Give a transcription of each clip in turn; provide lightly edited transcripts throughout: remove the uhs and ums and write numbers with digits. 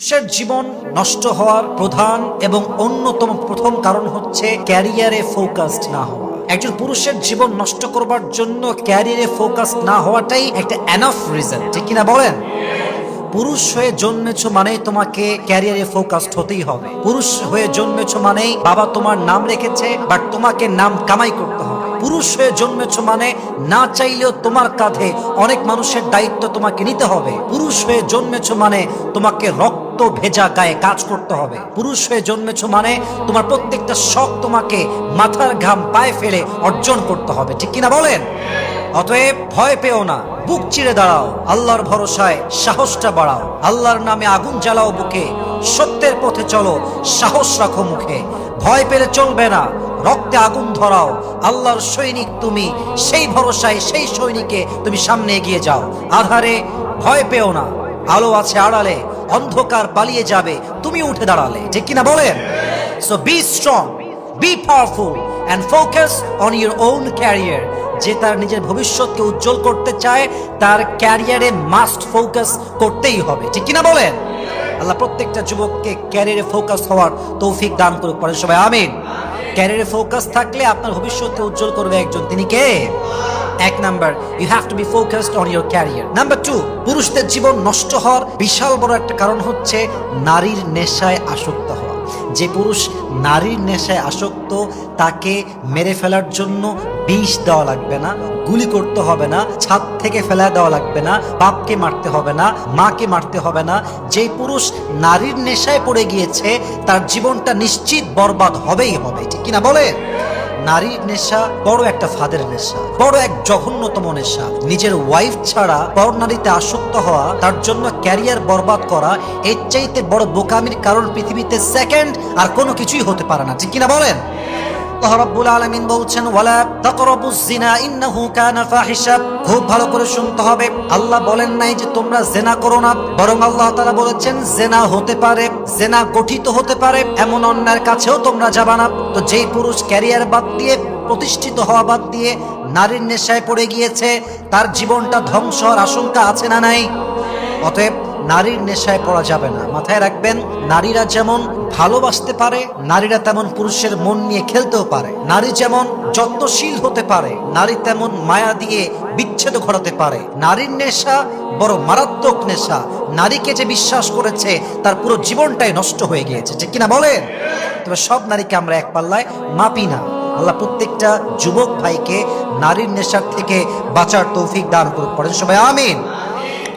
মানুষের জীবন নষ্ট হওয়ার প্রধান এবং অন্যতম প্রথম কারণ হচ্ছে ক্যারিয়ারে ফোকাসড না হওয়া। একজন পুরুষের জীবন নষ্ট করবার জন্য ক্যারিয়ারে ফোকাসড না হওয়াটাই একটা এনাফ রিজন, ঠিক কিনা বলেন? পুরুষ হয়ে জন্মেছো মানেই তোমাকে ক্যারিয়ারে ফোকাসড হতেই হবে। পুরুষ হয়ে জন্মেছো মানেই বাবা তোমার নাম রেখেছে, বাট তোমাকে নাম কামাই করতে হবে। পুরুষ হয়ে জন্মেছো মানে না চাইলেও তোমার কাঁধে অনেক মানুষের দায়িত্ব তোমাকে নিতে হবে। পুরুষ হয়ে জন্মেছো মানে তোমাকে রক্ত ভেজা গায়ে কাজ করতে হবে। পুরুষ হয়ে জন্মেছো মানে তোমার প্রত্যেকটা শখ তোমাকে মাথার ঘাম পায়ে ফেলে অর্জন করতে হবে, ঠিক কিনা বলেন? অতএব ভয় পেও না, বুক চিরে দাঁড়াও, আল্লাহর ভরসায় সাহসটা বাড়াও, আল্লাহর নামে আগুন জ্বালাও বুকে, সত্যের পথে চলো, সাহস রাখো মুখে। ভয় পেলে চলবে না, রক্তে আগুন ধরাও, আল্লাহর সৈনিক তুমি, সেই ভরসায় সেই সৈনিকে তুমি সামনে এগিয়ে যাও। আধারে ভয় পেও না, আলো আছে আড়ালে, অন্ধকার পালিয়ে যাবে তুমি উঠে দাঁড়ালে, ঠিক কিনা বলেন? So be strong, B powerful and focus on your own career. যে তার নিজের ভবিষ্যৎকে উজ্জ্বল করতে চায় তার ক্যারিয়ারে মাস্ট ফোকাস করতেই হবে, ঠিক কিনা বলেন? আল্লাহ প্রত্যেকটা যুবককে ক্যারিয়ারে ফোকাস হওয়ার তৌফিক দান করুক, পড়েন সবাই আমিন। ক্যারিয়ারে ফোকাস থাকলে আপনার ভবিষ্যৎকে উজ্জ্বল করবে একজন, তিনি কে? এক number, you have to be focused on your career. Number two, পুরুষদের জীবন নষ্ট হওয়ার বিশাল বড় একটা কারণ হচ্ছে নারীর নেশায় আসক্ত হওয়া। যে পুরুষ নারীর নেশায় আসক্ত, তাকে মেরে ফেলার জন্য বিষ দেওয়া লাগবে না, গুলি করতে হবে না, ছাদ থেকে ফেলা দেওয়া লাগবে না, বাপকে মারতে হবে না, মাকে মারতে হবে না। যে পুরুষ নারীর নেশায় পড়ে গিয়েছে তার জীবনটা নিশ্চিত বরবাদ হবেই হবে, ঠিক কিনা বলে? নারীর নেশা বড় একটা ফাঁদের নেশা, বড় এক জঘন্যতম নেশা। নিজের ওয়াইফ ছাড়া পর নারীতে আসক্ত হওয়া, তার জন্য ক্যারিয়ার বরবাদ করা, এর চাইতে বড় বোকামির কারণ পৃথিবীতে সেকেন্ড আর কোনো কিছুই হতে পারে না, ঠিক কিনা বলেন? আল্লাহ রাব্বুল আলামিন বলছেন, ওয়ালা তাকরাবুজ জিনা ইন্নাহু কানা ফাহিশা। খুব ভালো করে শুনতে হবে, আল্লাহ বলেন নাই যে তোমরা জেনা করো না, বরং আল্লাহ তাআলা বলেছেন জেনা হতে পারে, জেনা গঠিত হতে পারে, এমন অন্যায়ের কাছেও তোমরা যাবা না। তো যেই পুরুষ ক্যারিয়ার বাদ দিয়ে, প্রতিষ্ঠিত হওয়া বাদ দিয়ে নারীর নেশায় পড়ে গিয়েছে, তার জীবনটা ধ্বংস হওয়ার আশঙ্কা আছে না নাই? অতএব নারীর নেশায় পড়া যাবে না। মাথায় রাখবেন, নারীরা যেমন ভালোবাসতে পারে, নারীরা তেমন পুরুষের মন নিয়ে খেলতেও পারে। নারী যেমন যত্নশীল হতে পারে, নারী তেমন মায়া দিয়ে বিচ্ছেদ ঘটাতে পারে। নারীর নেশা বড় মারাত্মক নেশা। নারীকে যে বিশ্বাস করেছে তার পুরো জীবনটাই নষ্ট হয়ে গিয়েছে, ঠিক কিনা বলেন? তবে সব নারীকে আমরা এক পাল্লায় মাপি না। আল্লাহ প্রত্যেকটা যুবক ভাইকে নারীর নেশার থেকে বাঁচার তৌফিক দান করুক, পড়েন সবাই আমিন।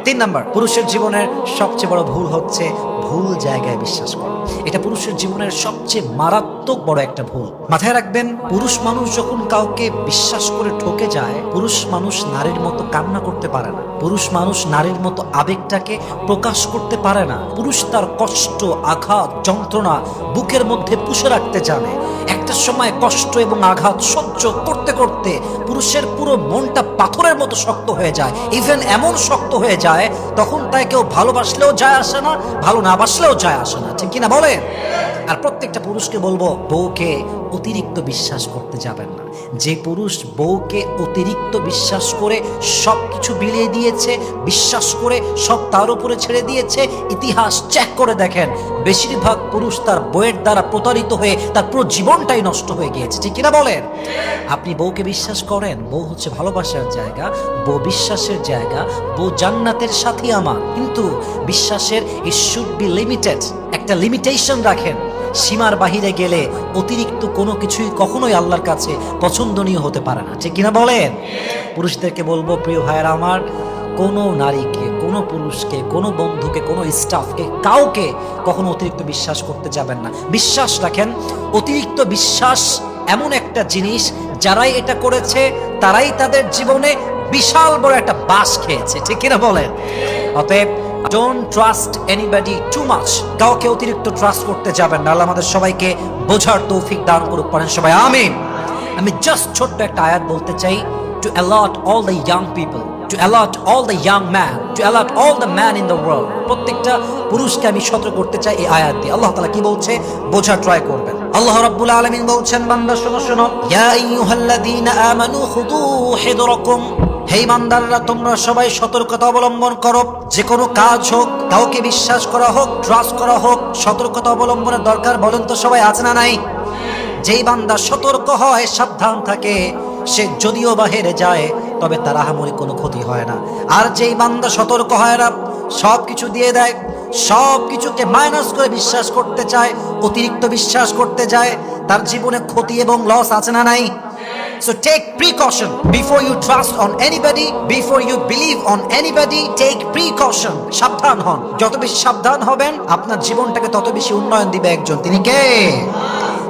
তিন নাম্বার, পুরুষের জীবনের সবচেয়ে বড় ভুল হচ্ছে ভুল জায়গায় বিশ্বাস করা। এটা পুরুষের জীবনের সবচেয়ে মারাত্মক বড় একটা ভুল। মাথায় রাখবেন, পুরুষ মানুষ যখন কাউকে বিশ্বাস করে ঠকে যায়, পুরুষ মানুষ নারীর মতো কান্না করতে পারে না, পুরুষ মানুষ নারীর মতো আবেগটাকে প্রকাশ করতে পারে না। পুরুষ তার কষ্ট, আঘাত, যন্ত্রণা বুকের মধ্যে পুষে রাখতে জানে। একটা সময় কষ্ট এবং আঘাত সহ্য করতে করতে পুরুষের পুরো মনটা পাথরের মতো শক্ত হয়ে যায়। ইভেন এমন শক্ত হয়ে যায় তখন তাই কেউ ভালোবাসলেও যায় আসে না, ভালো না বাসলেও যায় আসে না, ঠিক কিনা বলে? আর প্রত্যেকটা পুরুষকে বলবো, বউকে অতিরিক্ত বিশ্বাস করতে যাবেন না। যে পুরুষ বউকে অতিরিক্ত বিশ্বাস করে সবকিছু বিলিয়ে দিয়েছে, বিশ্বাস করে সব তার উপরে ছেড়ে দিয়েছে, ইতিহাস চেক করে দেখেন বেশিরভাগ পুরুষ তার বউয়ের দ্বারা প্রতারিত হয়ে তার পুরো জীবনটাই নষ্ট হয়ে গিয়েছে, ঠিক কিনা বলেন? আপনি বউকে বিশ্বাস করেন, বউ হচ্ছে ভালোবাসার জায়গা, বউ বিশ্বাসের জায়গা, বউ জান্নাতের সাথী আমার। কিন্তু বিশ্বাসের ইট শুড বি লিমিটেড, একটা লিমিটেশন রাখেন। সীমার বাহিরে গেলে অতিরিক্ত কোনো কিছুই কখনোই আল্লাহর কাছে পছন্দনীয় হতে পারে না, ঠিক কিনা বলেন? পুরুষদেরকে বলবো, প্রিয় ভাইয়েরা আমার, কোনো নারীকে, কোনো পুরুষকে, কোনো বন্ধুকে, কোনো স্টাফকে, কাউকে কখনো অতিরিক্ত বিশ্বাস করতে যাবেন না। বিশ্বাস রাখেন, অতিরিক্ত বিশ্বাস এমন একটা জিনিস, যারাই এটা করেছে তারাই তাদের জীবনে বিশাল বড় একটা বাস খেয়েছে, ঠিক কিনা বলেন? অতএব don't trust anybody too much. কাউকে অতিরিক্ত ট্রাস্ট করতে যাবেন না। আল্লাহ আমাদের সবাইকে বোঝার তৌফিক দান করুক, পড়েন সবাই আমিন। আমি জাস্ট ছোট্ট একটা আয়াত বলতে চাই, to alert all the young people, to alert all the young men, to alert all the men in the world. প্রত্যেকটা পুরুষকে আমি সতর্ক করতে চাই এই আয়াত দিয়ে। আল্লাহ তাআলা কি বলছে বোঝার ট্রাই করবেন। আল্লাহ রাব্বুল আলামিন বলছেন, বান্দা শোনো শোনো, ইয়া আইয়ুহাল্লাযীনা আমানু খুদু হিদরাকুম হে ইমানদাররা, তোমরা সবাই সতর্কতা অবলম্বন করো। যে কোনো কাজ হোক, কাউকে বিশ্বাস করা হোক, ট্রাস্ট করা হোক, সতর্কতা অবলম্বনের দরকার বলেন তো সবাই আছে না নাই? যেই বান্দা সতর্ক হয়, সাবধান থাকে, সে যদিও বা হেরে যায় তবে তার আহামরি কোনো ক্ষতি হয় না। আর যেই বান্দা সতর্ক হয় না, সব কিছু দিয়ে দেয়, সব কিছুকে মাইনাস করে বিশ্বাস করতে চায়, অতিরিক্ত বিশ্বাস করতে যায়, তার জীবনে ক্ষতি এবং লস আছে না নাই? So take precaution before you trust on anybody, before you believe on anybody. Take precaution. সাবধান হন। যত বেশি সাবধান হবেন, আপনার জীবনটাকে তত বেশি উন্নয়ন দিবে একজন। তিনি কে?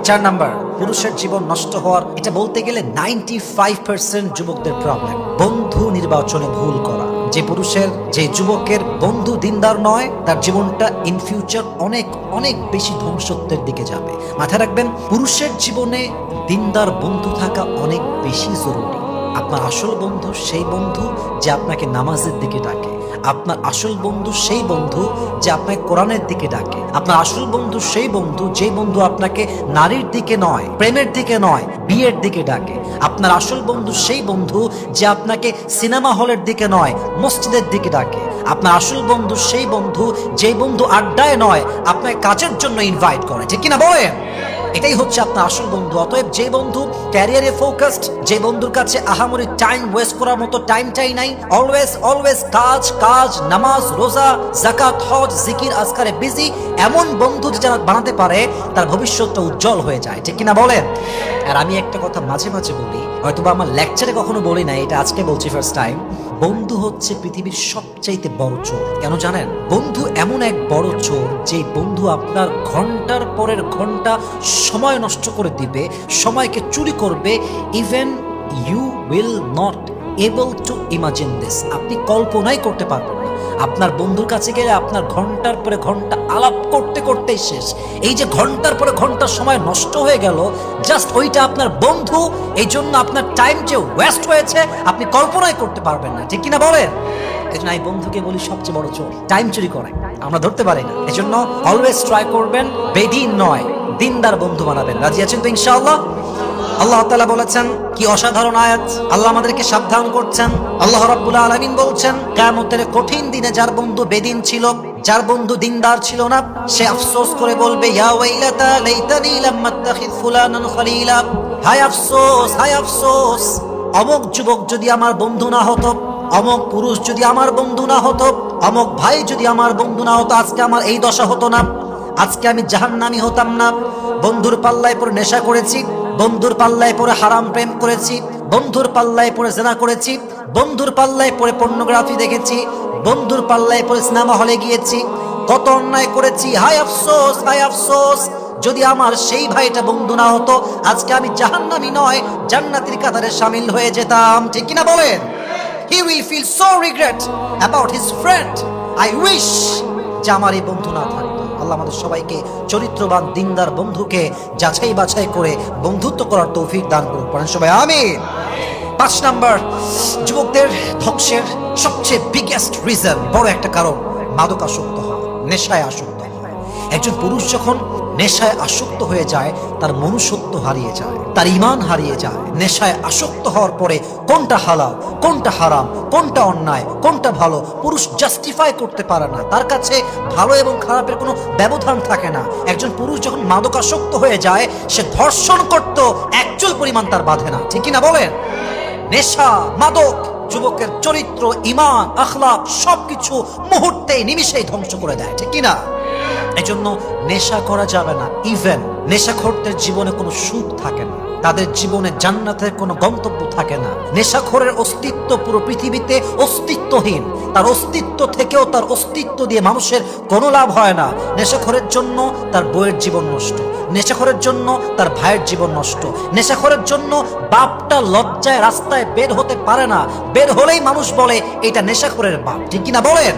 4 নাম্বার, পুরুষের জীবন নষ্ট হওয়ার, এটা বলতে গেলে 95% যুবকদের প্রবলেম, বন্ধু নির্বাচনে ভুল করা। যে পুরুষের, যে যুবকের বন্ধু দিনদার নয়, তার জীবনটা ইন ফিউচার অনেক অনেক বেশি ধ্বংসত্বের দিকে যাবে। মাথায় রাখবেন, পুরুষের জীবনে দিনদার বন্ধু থাকা অনেক বেশি জরুরি। আপনার আসল বন্ধু সেই বন্ধু যে আপনাকে নামাজের দিকে ডাকে। আপনার আসল বন্ধু সেই বন্ধু যে আপনাকে কোরআনের দিকে ডাকে। আপনার আসল বন্ধু সেই বন্ধু যে বন্ধু আপনাকে নারীর দিকে নয়, প্রেমের দিকে নয়, বিয়ের দিকে ডাকে। আপনার আসল বন্ধু সেই বন্ধু যে আপনাকে সিনেমা হলের দিকে নয়, মসজিদের দিকে ডাকে। আপনার আসল বন্ধু সেই বন্ধু যে বন্ধু আড্ডায় নয়, আপনাকে কাজের জন্য ইনভাইট করে। ঠিক কিনা বলেন? এটাই হচ্ছে আপনার আসল বন্ধু। অতএব যে বন্ধু ক্যারিয়ারে ফোকাসড, যে বন্ধুর কাছে আহামরি টাইম ওয়েস্ট করার মতো টাইমটাই নাই, অলওয়েজ অলওয়েজ কাজ কাজ, নামাজ, রোজা, যাকাত, হজ, জিকির, আজকারে বিজি, এমন বন্ধু যারা বানাতে পারে, তার ভবিষ্যৎটা উজ্জ্বল হয়ে যায়। ঠিক কিনা বলেন? আর আমি একটা কথা মাঝে মাঝে বলি, হয়তোবা আমার লেকচারে কখনো বলি না, এটা আজকে বলছি ফার্স্ট টাইম। বন্ধু হচ্ছে পৃথিবীর সবচাইতে বড় চোর। কেন জানেন? বন্ধু এমন এক বড় চোর, যে বন্ধু আপনার ঘন্টার পরের ঘন্টা সময় নষ্ট করে দিবে, সময়কে চুরি করবে। Even you will not able to imagine this. আপনি কল্পনাই করতে পারবেন না। আপনার বন্ধুর কাছে গেলে আপনার ঘন্টার পরে ঘন্টা আলাপ করতে করতেই শেষ। এই যে ঘন্টার পরে ঘন্টা সময় নষ্ট হয়ে গেল, জাস্ট ওইটা আপনার বন্ধু, এই জন্য আপনার টাইম যে ওয়েস্ট হয়েছে আপনি কল্পনাই করতে পারবেন না। ঠিক কিনা বলেন? এই জন্য এই বন্ধুকে বলি সবচেয়ে বড় চোর, টাইম চুরি করে, আমরা ধরতে পারি না। এই জন্য অলওয়েজ ট্রাই করবেন বেদিন নয়, দিনদার বন্ধু বানাবেন। রাজি আছেন তো ইনশাআল্লাহ? আল্লাহ তাআলা বলেছেন, কি অসাধারণ আয়াত! আল্লাহ আমাদেরকে সাবধান করছেন। আল্লাহ রাব্বুল আলামিন বলছেন, কিয়ামতের কঠিন দিনে যার বন্ধু বেদিন ছিল, যার বন্ধু দিনদার ছিল না, সে আফসোস করে বলবে, ইয়া ওয়াইলাতা লাইতানি লাম আত্তাখিয ফুলানান খলিলা। হায় আফসোস, হায় আফসোস, অমুক যুবক যদি আমার বন্ধু না হতো, অমুক পুরুষ যদি আমার বন্ধু না হতো, অমুক ভাই যদি আমার বন্ধু না হতো, আজকে আমার এই দশা হতো না, আজকে আমি জাহান্নামী হতাম না। বন্ধুর পাল্লায় পড়ে নেশা করেছি, বন্ধুর পাল্লায় পড়ে হারাম প্রেম করেছি, বন্ধুর পাল্লায় পড়ে জেনা করেছি, বন্ধুর পাল্লায় পড়ে পর্নোগ্রাফি দেখেছি, বন্ধুর পাল্লায় পড়ে সিনেমা হলে গিয়েছি, কত অন্যায় করেছি। হায় আফসোস, হায় আফসোস, যদি আমার সেই ভাইটা বন্ধু না হতো, আজকে আমি জাহান্নামী নয়, জান্নাতের কাতারে শামিল হয়ে যেতাম। ঠিক কিনা বলেন? He will feel so regret about his friend. I wish যে আমার এই বন্ধু না থাকতো। আল্লাহ আমাদের সবাইকে চরিত্রবান দিনদার বন্ধুকে যাচাই বাছাই করে বন্ধুত্ব করার তৌফিক দান করুন। পড়েন সবাই আমিন। 5 নাম্বার, যুবকদের ধ্বংসের সবচেয়ে বিগেস্ট রিজন, বড় একটা কারণ, মাদকাসক্ত হওয়া, নেশায় আসক্ত হওয়া। একজন পুরুষ যখন নেশায় আসক্ত হয়ে যায়, তার মনুষ্যত্ব হারিয়ে যায়, তার ঈমান হারিয়ে যায়। নেশায় আসক্ত হওয়ার পরে কোনটা হালাল, কোনটা হারাম, কোনটা অন্যায়, কোনটা ভালো, পুরুষ জাস্টিফাই করতে পারে না। তার কাছে ভালো এবং খারাপের কোনো ব্যবধান থাকে না। একজন পুরুষ যখন মাদকাসক্ত হয়ে যায়, সে ধর্ষণ করত একচুল পরিমাণ তার বাধে না। ঠিক কিনা বলেন? নেশা, মাদক যুবকের চরিত্র, ঈমান, আখলাক সবকিছু মুহূর্তেই নিমিষেই ধ্বংস করে দেয়। ঠিক কিনা? এজন্য নেশা করা যাবে না। ইভেন নেশাখোরদের জীবনে কোনো সুখ থাকে না, তাদের জীবনে জান্নাতের কোনো গন্তব্য থাকে না। নেশাখোরের অস্তিত্ব পুরো পৃথিবীতে অস্তিত্বহীন। তার অস্তিত্ব থেকেও তার অস্তিত্ব দিয়ে মানুষের কোনো লাভ হয় না। নেশাখোরের জন্য তার বউয়ের জীবন নষ্ট, নেশাখোরের জন্য তার ভাইয়ের জীবন নষ্ট, নেশাখোরের জন্য বাপটা লজ্জায় রাস্তায় বের হতে পারে না, বের হলেই মানুষ বলে এটা নেশাখোরের বাপ। ঠিক কিনা বলেন?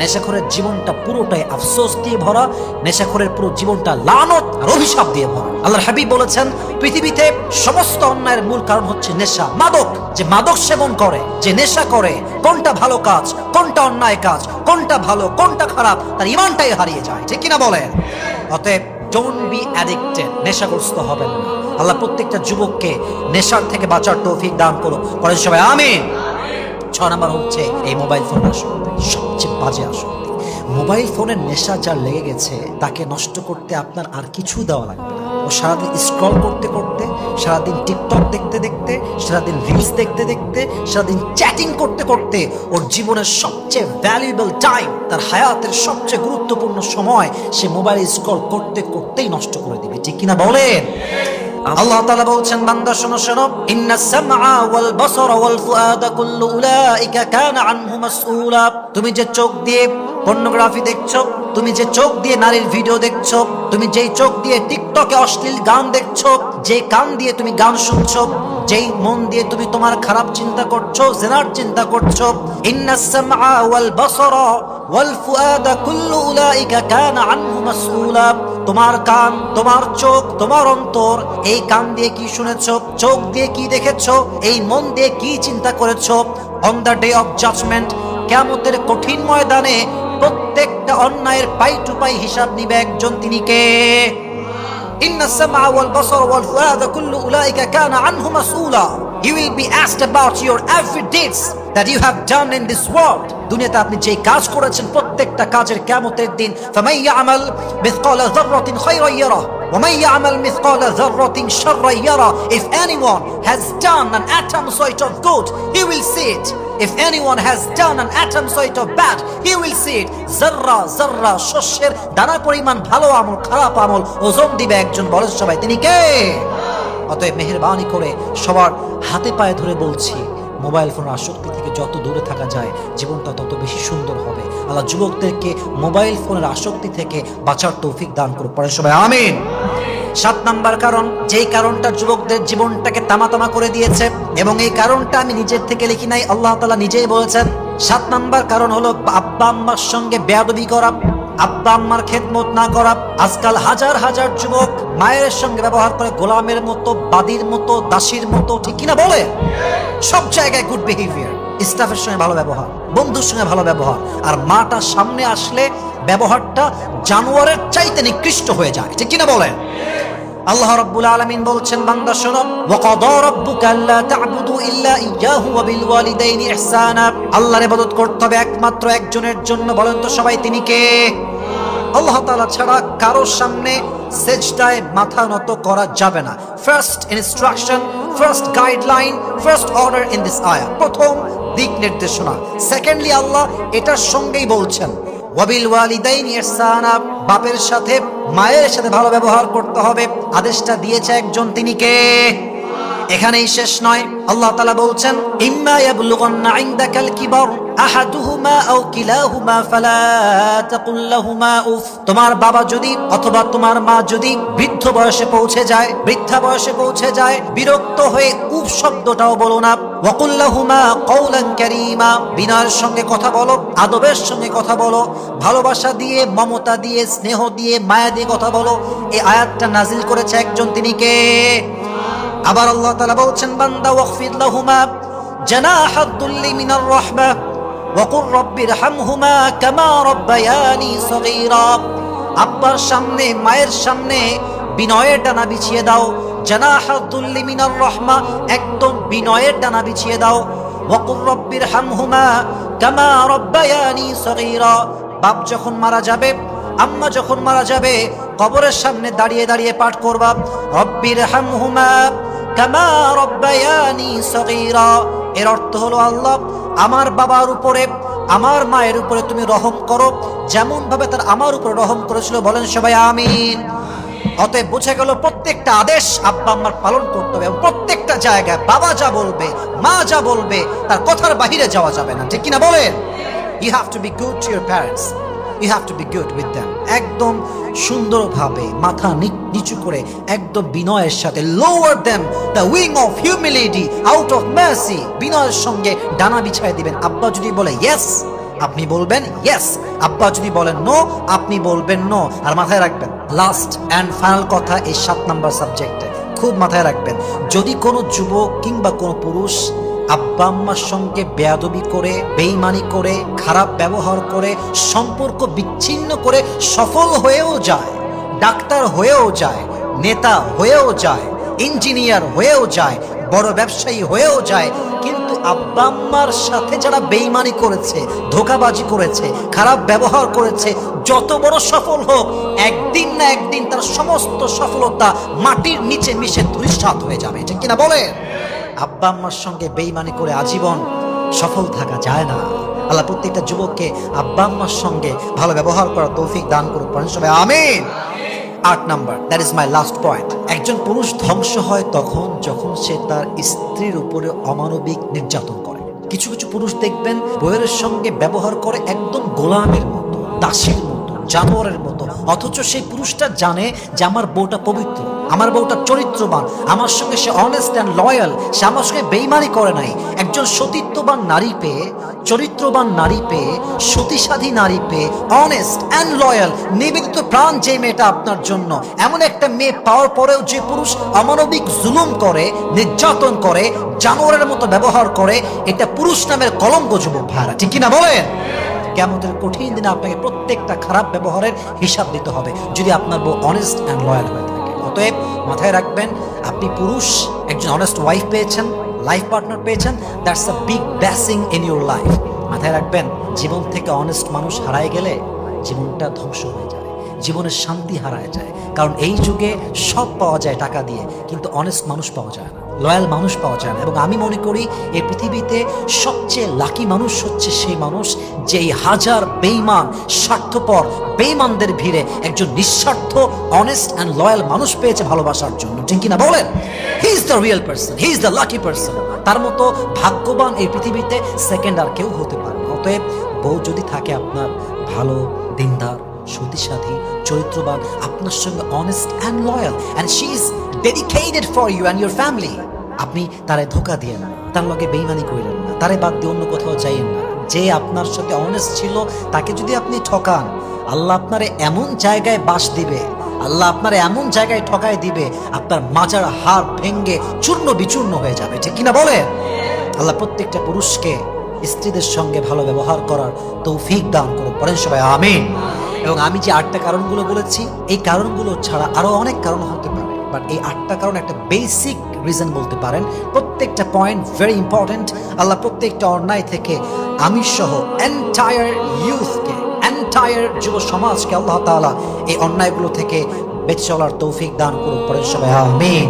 নেশাখোরের জীবনটা পুরোটাই আফসোস দিয়ে ভরা, নেশাখোরের পুরো জীবনটা লানত আর অভিশাপ দিয়ে ভরা। আল্লাহর হাবিব বলেছেন, পৃথিবীতে সমস্ত অন্যায়ের মূল কারণ হচ্ছে নেশা, মাদক। যে মাদক সেবন করে, যে নেশা করে, কোনটা ভালো কাজ, কোনটা অন্যায় কাজ, কোনটা ভালো, কোনটা খারাপ, তার ঈমানটাই হারিয়ে যায়। ঠিক কিনা বলেন? অতএব ডোন্ট বি অ্যাডিক্টেড, নেশাগ্রস্ত হবেন না। আল্লাহ প্রত্যেকটা যুবককে নেশার থেকে বাঁচার তৌফিক দান করুন। পরে সবাই আমিন। 6 নাম্বার হচ্ছে এই মোবাইল ফোন আসক্তি, সবচেয়ে বাজে আসক্তি। মোবাইল ফোনের নেশা যার লেগে গেছে তাকে নষ্ট করতে আপনার আর কিছু দেওয়া লাগবে না। ও সারাদিন স্ক্রল করতে করতে, সারাদিন টিকটক দেখতে দেখতে, সারাদিন রিলস দেখতে দেখতে, সারাদিন চ্যাটিং করতে করতে ওর জীবনের সবচেয়ে ভ্যালুয়েবল টাইম, তার হায়াতের সবচেয়ে গুরুত্বপূর্ণ সময় সে মোবাইল স্ক্রল করতে করতেই নষ্ট করে দিবে। ঠিক কিনা বলেন? আল্লাহ তাআলা বলছেন, বান্দা শোনো শোনো, ইন্নাস সামআ ওয়াল বাসারা ওয়াল ফুআদা কুল্লু উলাইকা কানা আনহু মাসউলা। তুমি যে চোখ দিয়ে পর্নোগ্রাফি দেখছো, তুমি যে চোখ দিয়ে নারীর ভিডিও দেখছো, তুমি যেই চোখ দিয়ে টিকটকে অশ্লীল গান দেখছো, যে কান দিয়ে তুমি গান শুনছো, যেই মন দিয়ে তুমি তোমার খারাপ চিন্তা করছো, জিনার চিন্তা করছো, ইন্নাস সামআ ওয়াল বাসারা ওয়াল ফুআদা কুল্লু উলাইকা কানা আনহু মাসউলা। তোমার কান, তোমার চোখ, তোমার অন্তর, এই কান দিয়ে কি শুনেছো, চোখ দিয়ে কি দেখেছো, এই মন দিয়ে কি চিন্তা করেছো, on the day of judgement, কিয়ামতের কঠিন ময়দানে প্রত্যেকটা অন্যায়ের পাই টু পাই হিসাব নিবে একজন, তিনি কে? ইন্নাস সামআ ওয়াল বাসারা ওয়াল ফুআদা কুল্লু উলাইকা কানা আনহু মাসউলা। You will be asked about your every deeds that you have done in this world. দুনিয়াতে আপনি যে কাজ করেছেন প্রত্যেকটা কাজের কিয়ামতের দিন, ফামান ইয়ামাল মিসকালা যাররাতিন খায়রান ইয়ারা ওয়া মান ইয়ামাল মিসকালা যাররাতিন শাররান ইয়ারা। If anyone has done an atom sort of good, he will see it. If anyone has done an atom sort of bad, he will see it. যাররা যাররা, শস্যের দানা পরিমাণ ভালো আমল খারাপ আমল ওজন দিবে একজন, বলেন সবাই তিনি কে? অতএব মেহেরবানি করে সবার হাতে পায়ে ধরে বলছি, মোবাইল ফোন আসক্তি থেকে যত দূরে থাকা যায় জীবনটা তত বেশি সুন্দর হবে। আল্লাহ যুবকদেরকে মোবাইল ফোনের আসক্তি থেকে বাঁচার তৌফিক দান করুন, পড়েন সবাই আমিন। 7 নাম্বার কারণ, যেই কারণটা যুবকদের জীবনটাকে তামাতামা করে দিয়েছে, এবং এই কারণটা আমি নিজের থেকে লিখি নাই, আল্লাহ তাআলা নিজেই বলেছেন। 7 নাম্বার কারণ হলো আব্বা আম্মার সঙ্গে বেয়াদবি করা, আব্বা আম্মার খেদমত না করা। আজকাল হাজার হাজার যুবক মায়ের সঙ্গে ব্যবহার করে গোলামের মতো, বাদীর মতো, দাসীর মতো, ঠিক কিনা বলে? সব জায়গায় গুড বিহেভিয়ার, স্টাফের সঙ্গে ভালো ব্যবহার, বন্ধুর সঙ্গে ভালো ব্যবহার, আর মাটা সামনে আসলে ব্যবহারটা জানোয়ারের চাইতে নিকৃষ্ট হয়ে যায়, ঠিক কিনা বলে? আল্লাহ রাব্বুল আলামিন বলছেন, বান্দা শোনো, ওয়া ক্বাদা রাব্বুকা আল্লা তা'বুদু ইল্লা ইয়্যাহু ওয়া বিল ওয়ালিদাইনি ইহসানা। আল্লাহর ইবাদত করতে হবে একমাত্র একজনের জন্য, বলেন তো সবাই তিনি কে? আল্লাহ তাআলা ছাড়া কারোর সামনে সেজদায় মাথা নত করা যাবে না। First instruction, first guideline, first order in this আয়াহ, প্রথম দিক নির্দেশনা। সেকেন্ডলি আল্লাহ এটার সঙ্গেই বলছেন, ওয়াবিল ওয়ালিদাইনি ইহসানা, বাপের সাথে মায়ের সাথে ভালো ব্যবহার করতে হবে। আদেশটা দিয়েছে একজন, তিনি কে? এখানেই শেষ নয়, আল্লাহ তাআলা বলছেন, ইম্মা ইয়াবলুগান্না ইনদাকাল কিবার আহাদুহুমা আও কিলাহুমা ফালা তাকুল লাহুমা উফ। তোমার বাবা যদি অথবা তোমার মা যদি বৃদ্ধ বয়সে পৌঁছে যায়, বৃদ্ধা বয়সে পৌঁছে যায়, বিরক্ত হয়ে উফ শব্দটাও বলো না। ওয়াকুল লাহুমা কওলান কারীমা, বিনয়ের সঙ্গে কথা বলো, আদবের সঙ্গে কথা বলো, ভালোবাসা দিয়ে, মমতা দিয়ে, স্নেহ দিয়ে, মায়া দিয়ে কথা বলো। এই আয়াতটা নাজিল করেছে একজন, তিনি কে? আবার আল্লাহ তাআলা বলছেন, বান্দা ওয়াগফির লাহুমা জানাহাদ দুল্লি মিনার রাহমাহ ওয়া কুর রাব্বিরহামহুমা কামা রাব্বায়ানি সগীরা। আব্বার সামনে, মায়ের সামনে বিনয়ের ডানা বিছিয়ে দাও। জানাহাদ দুল্লি মিনার রাহমাহ, একদম বিনয়ের ডানা বিছিয়ে দাও। ওয়া কুর রাব্বিরহামহুমা কামা রাব্বায়ানি সগীরা। বাপ যখন মারা যাবে, আম্মা যখন মারা যাবে, কবরের সামনে দাঁড়িয়ে দাঁড়িয়ে পাঠ করবা, রব্বিরহামহুমা কামা রাব্বায়ানি সগীরা। এর অর্থ হলো, আল্লাহ আমার বাবার উপরে, আমার মায়ের উপরে তুমি রহম করো যেমন ভাবে তার আমার উপরে রহম করেছিল, বলেন সবাই আমিন। অতএব বুঝে গেল, প্রত্যেকটা আদেশ আব্বা আম্মার পালন করতে হবে, এবং প্রত্যেকটা জায়গায় বাবা যা বলবে, মা যা বলবে, তার কথার বাহিরে যাওয়া যাবে না, ঠিক কিনা বলেন? You have to be good to your parents. You have to be good with them. একদম সুন্দরভাবে মাথা নিচু করে, একদম বিনয়ের সাথে, lower them the wing of humility out of mercy, বিনয়ের সঙ্গে ডানা বিছায় দিবেন। আব্বা যদি বলে yes, আপনি বলবেন yes, আব্বা যদি বলেন no, আপনি বলবেন no। আর মাথায় রাখবেন, লাস্ট এন্ড ফাইনাল কথা এই 7 নাম্বার সাবজেক্টে খুব মাথায় রাখবেন, যদি কোনো যুবক কিংবা কোনো পুরুষ আব্বা আম্মার সঙ্গে বেয়াদবি করে, বেঈমানি করে, খারাপ ব্যবহার করে, সম্পর্ক বিচ্ছিন্ন করে সফল হয়েও যায়, ডাক্তার হয়েও যায়, নেতা হয়েও যায়, ইঞ্জিনিয়ার হয়েও যায়, বড় ব্যবসায়ী হয়েও যায়, কিন্তু আব্বা আম্মার সাথে যারা বেঈমানি করেছে, ধোঁকাবাজি করেছে, খারাপ ব্যবহার করেছে, যত বড় সফল হোক, একদিন না একদিন তার সমস্ত সফলতা মাটির নিচে মিশে ধূলিসাৎ হয়ে যাবে, ঠিক কিনা বলে? আব্বা আম্মার সঙ্গে বেঈমানি করে আজীবন সফল থাকা যায় না। আল্লাহ প্রত্যেকটা যুবককে আব্বা আম্মার সঙ্গে ভালো ব্যবহার করার তৌফিক দান করুক, পড়েন সবাই আমিন। 8 number, that is my last point. একজন পুরুষ ধ্বংস হয় তখন যখন সে তার স্ত্রীর উপরে অমানবিক নির্যাতন করে। কিছু কিছু পুরুষ দেখবেন বউয়ের সঙ্গে ব্যবহার করে একদম গোলামের মতো, দাসীর মতো, জানোয়ারের মতো, অথচ সেই পুরুষটা জানে যে আমার বউটা পবিত্র, আমার বউটা চরিত্রবান, আমার সঙ্গে সে অনেস্ট অ্যান্ড লয়াল, সে আমার সঙ্গে বেইমানি করে নাই। একজন সতীত্ববান নারী পেয়ে, চরিত্রবান নারী পেয়ে, সতীসাধী নারী পেয়ে, অনেস্ট অ্যান্ড লয়াল, নিবেদিত প্রাণ যে মেয়েটা আপনার জন্য, এমন একটা মেয়ে পাওয়ার পরেও যে পুরুষ অমানবিক জুলুম করে, নির্যাতন করে, জানোয়ারের মতো ব্যবহার করে, এটা পুরুষ নামের কলঙ্ক, যুবক ভাইরা, ঠিক কিনা বলেন? কিয়ামতের কঠিন দিনে আপনাকে প্রত্যেকটা খারাপ ব্যবহারের হিসাব দিতে হবে যদি আপনার বউ অনেস্ট অ্যান্ড লয়াল হয়ে থাকে। অতএব মাথায় রাখবেন, আপনি পুরুষ একজন অনেস্ট ওয়াইফ পেয়েছেন, লাইফ পার্টনার পেয়েছেন, that's a big blessing in your life. মাথায় রাখবেন, জীবন থেকে অনেস্ট মানুষ হারায় গেলে জীবনটা ধ্বংস হয়ে যায়, জীবনের শান্তি হারায় যায়। কারণ এই যুগে সব পাওয়া যায় টাকা দিয়ে, কিন্তু অনেস্ট মানুষ পাওয়া যায় না, লয়াল মানুষ পাওয়া যায় না। এবং আমি মনে করি এই পৃথিবীতে সবচেয়ে লাকি মানুষ হচ্ছে সেই মানুষ যেই হাজার বেঈমান, স্বার্থপর বেঈমানদের ভিড়ে একজন নিঃস্বার্থ অনেস্ট অ্যান্ড লয়াল মানুষ পেয়েছে ভালোবাসার জন্য, ঠিক কিনা বলেন? He is the real person, he is the lucky person. তার মতো ভাগ্যবান এই পৃথিবীতে সেকেন্ড আর কেউ হতে পারে না। অতএব বউ যদি থাকে আপনার ভালো, দিনদার, সতীসাধী, চরিত্রবান, আপনার সঙ্গে honest and loyal, and she is dedicated for you and your family, আপনি তারে ধোকা দিয়েন না, তার লগে বেইমানি করেন না, তারে বাদ দিয়ে অন্য কোথাও যাইয়েন না। যে আপনার সাথে অনেস্ট ছিল তাকে যদি আপনি ঠকান, আল্লাহ আপনারে এমন জায়গায় বাস দিবে, আল্লাহ আপনারে এমন জায়গায় ঠকায় দিবে, আপনার মাজার হাড় ভেঙ্গে চূর্ণ বিচূর্ণ হয়ে যাবে, ঠিক কিনা বলে? আল্লাহ প্রত্যেকটা পুরুষকে স্ত্রীদের সঙ্গে ভালো ব্যবহার করার তৌফিক দান করুন, পড়েন সবাই আমিন। এবং আমি যে 8টা কারণগুলো বলেছি, এই কারণগুলো ছাড়া আরো অনেক কারণ হতে পারে, বাট এই 8টা কারণ একটা বেসিক রিজন বলতে পারেন। প্রত্যেকটা পয়েন্ট ভেরি ইম্পর্টেন্ট। আল্লাহ প্রত্যেকটা অন্যায় থেকে আমি সহ এন্টায়ার ইউথকে, এন্টায়ার যুব সমাজকে আল্লাহ তাআলা এই অন্যায়গুলো থেকে বেঁচে চলার তৌফিক দান করুন, পড়েন সবাই আমিন।